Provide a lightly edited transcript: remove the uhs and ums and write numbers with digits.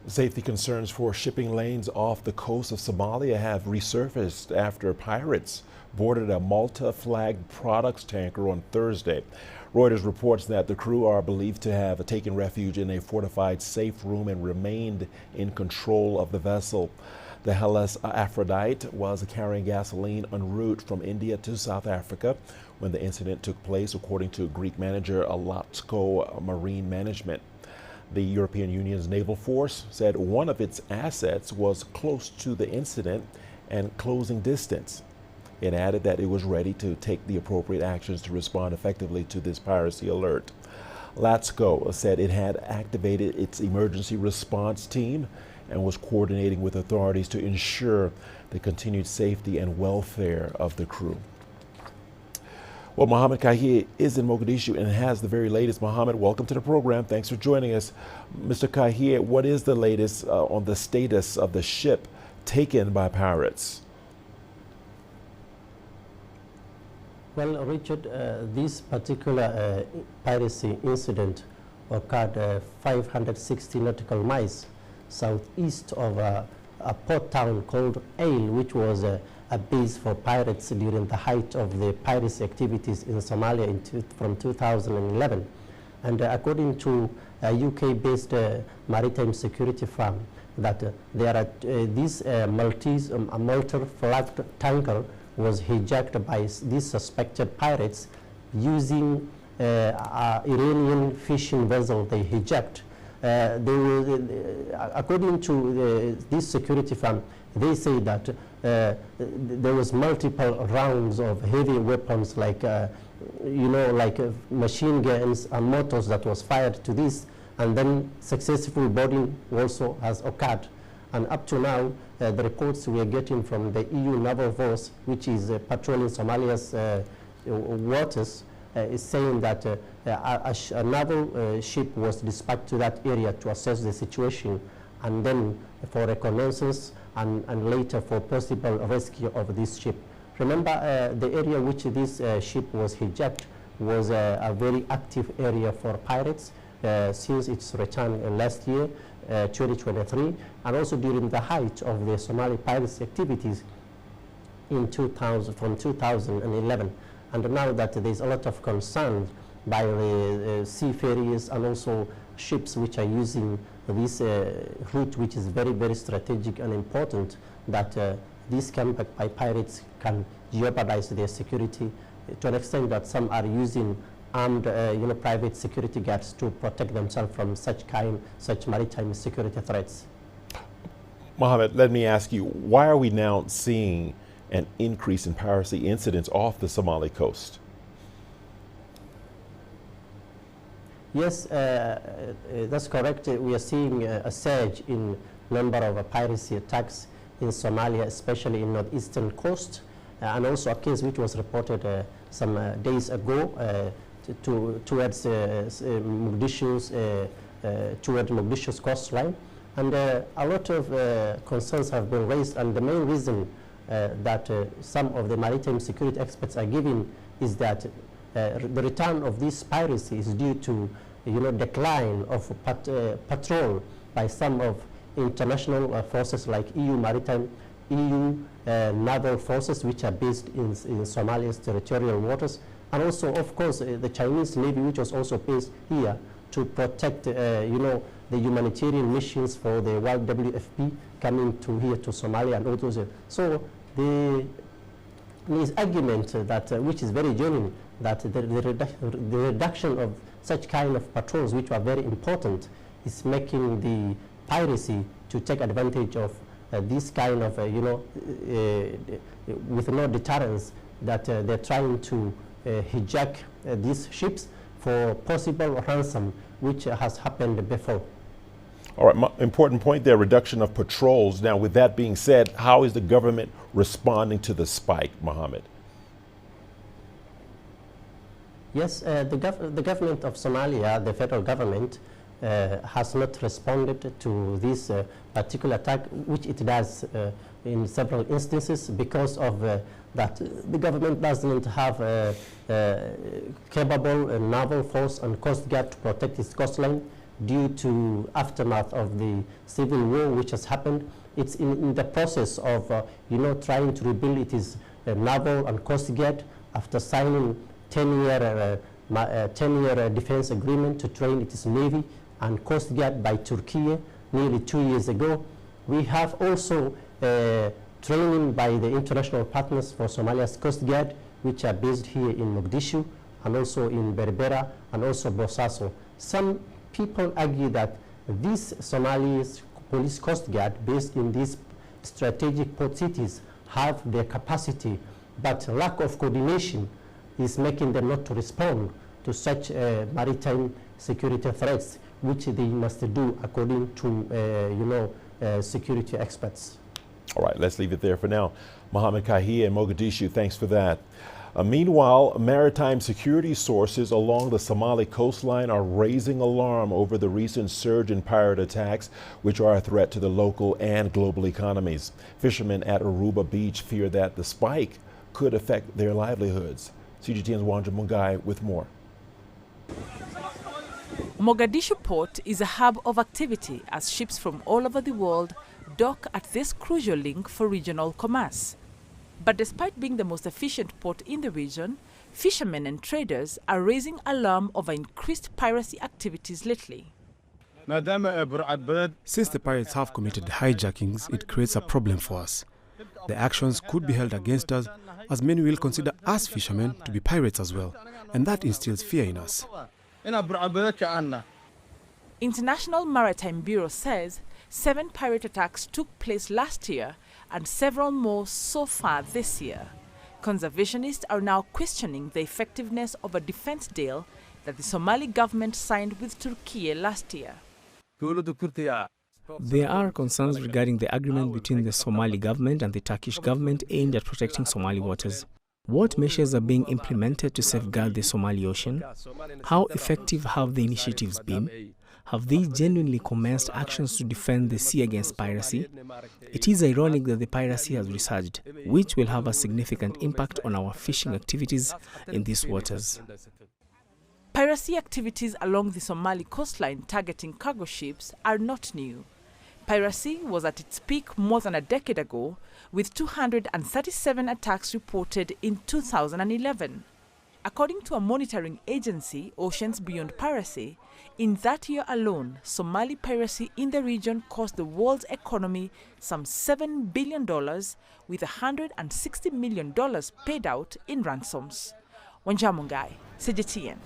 Safety concerns for shipping lanes off the coast of Somalia have resurfaced after pirates boarded a Malta-flagged products tanker on Thursday. Reuters reports that the crew are believed to have taken refuge in a fortified safe room and remained in control of the vessel. The Hellas Aphrodite was carrying gasoline en route from India to South Africa when the incident took place, according to Greek manager Alatsko Marine Management. The European Union's naval force said one of its assets was close to the incident and closing distance. It added that it was ready to take the appropriate actions to respond effectively to this piracy alert. Latsko said it had activated its emergency response team and was coordinating with authorities to ensure the continued safety and welfare of the crew. Well, Mohammed Kahir is in Mogadishu and has the very latest. Mohammed, welcome to the program. Thanks for joining us. Mr. Kahir, what is the latest on the status of the ship taken by pirates? Well, Richard, this particular piracy incident occurred 560 nautical miles southeast of a port town called Ail, which was a base for pirates during the height of the piracy activities in Somalia from 2011. And according to a UK-based maritime security firm, that there are this Malta-flagged tanker was hijacked by these suspected pirates using Iranian fishing vessel they hijacked. According to this security firm, they say that there was multiple rounds of heavy weapons like machine guns and mortars that was fired to this, and then successful boarding also has occurred. And up to now, the reports we are getting from the EU naval force, which is patrolling Somalia's waters, is saying that a naval ship was dispatched to that area to assess the situation, and then for reconnaissance and later for possible rescue of this ship. Remember, the area which this ship was hijacked was a very active area for pirates since its return last year, 2023, and also during the height of the Somali piracy activities in from 2011. And now that there's a lot of concern by the seafarers and also ships which are using this route, which is very, very strategic and important, that these comeback by pirates can jeopardize their security to an extent that some are using armed private security guards to protect themselves from such maritime security threats. Mohammed, let me ask you, why are we now seeing an increase in piracy incidents off the Somali coast? Yes, that's correct. We are seeing a surge in number of piracy attacks in Somalia, especially in northeastern coast, and also a case which was reported some days ago towards Mogadishu's coastline. And a lot of concerns have been raised, and the main reason that some of the maritime security experts are giving is that the return of this piracy is due to decline of patrol by some of international forces like EU naval forces, which are based in Somalia's territorial waters, and also, of course, the Chinese Navy, which was also based here to protect, the humanitarian missions for the World WFP coming to here to Somalia and all those. So there is argument that, which is very genuine, that the reduction of such kind of patrols, which are very important, is making the piracy to take advantage of this kind of, with no deterrence, that they're trying to hijack these ships for possible ransom, which has happened before. All right, important point there, reduction of patrols. Now, with that being said, how is the government responding to the spike, Mohammed? Yes, the government of Somalia, the federal government, has not responded to this particular attack, which it does in several instances, because of that the government doesn't have a capable naval force and coast guard to protect its coastline. due to aftermath of the civil war which has happened. It's in the process of trying to rebuild its naval and coast guard after signing 10-year defense agreement to train its navy and coast guard by Türkiye nearly 2 years ago. We have also training by the international partners for Somalia's coast guard, which are based here in Mogadishu and also in Berbera and also Bosaso. Some people argue that these Somali's police coast guard based in these strategic port cities have their capacity, but lack of coordination is making them not to respond to such maritime security threats, which they must do according to security experts. All right, let's leave it there for now. Mohammed Kahia in Mogadishu, thanks for that. Meanwhile, maritime security sources along the Somali coastline are raising alarm over the recent surge in pirate attacks, which are a threat to the local and global economies. Fishermen at Aruba Beach fear that the spike could affect their livelihoods. CGTN's Wanja Mungai with more. Mogadishu port is a hub of activity as ships from all over the world dock at this crucial link for regional commerce. But despite being the most efficient port in the region, fishermen and traders are raising alarm over increased piracy activities lately. Since the pirates have committed hijackings, it creates a problem for us. The actions could be held against us, as many will consider us fishermen to be pirates as well, and that instills fear in us. International Maritime Bureau says 7 pirate attacks took place last year and several more so far this year. Conservationists are now questioning the effectiveness of a defense deal that the Somali government signed with Türkiye last year. There are concerns regarding the agreement between the Somali government and the Turkish government aimed at protecting Somali waters. What measures are being implemented to safeguard the Somali Ocean? How effective have the initiatives been? Have they genuinely commenced actions to defend the sea against piracy? It is ironic that the piracy has resurged, which will have a significant impact on our fishing activities in these waters. Piracy activities along the Somali coastline targeting cargo ships are not new. Piracy was at its peak more than a decade ago, with 237 attacks reported in 2011. According to a monitoring agency, Oceans Beyond Piracy, in that year alone, Somali piracy in the region cost the world's economy some $7 billion, with $160 million paid out in ransoms. Wanja Mungai, CGTN.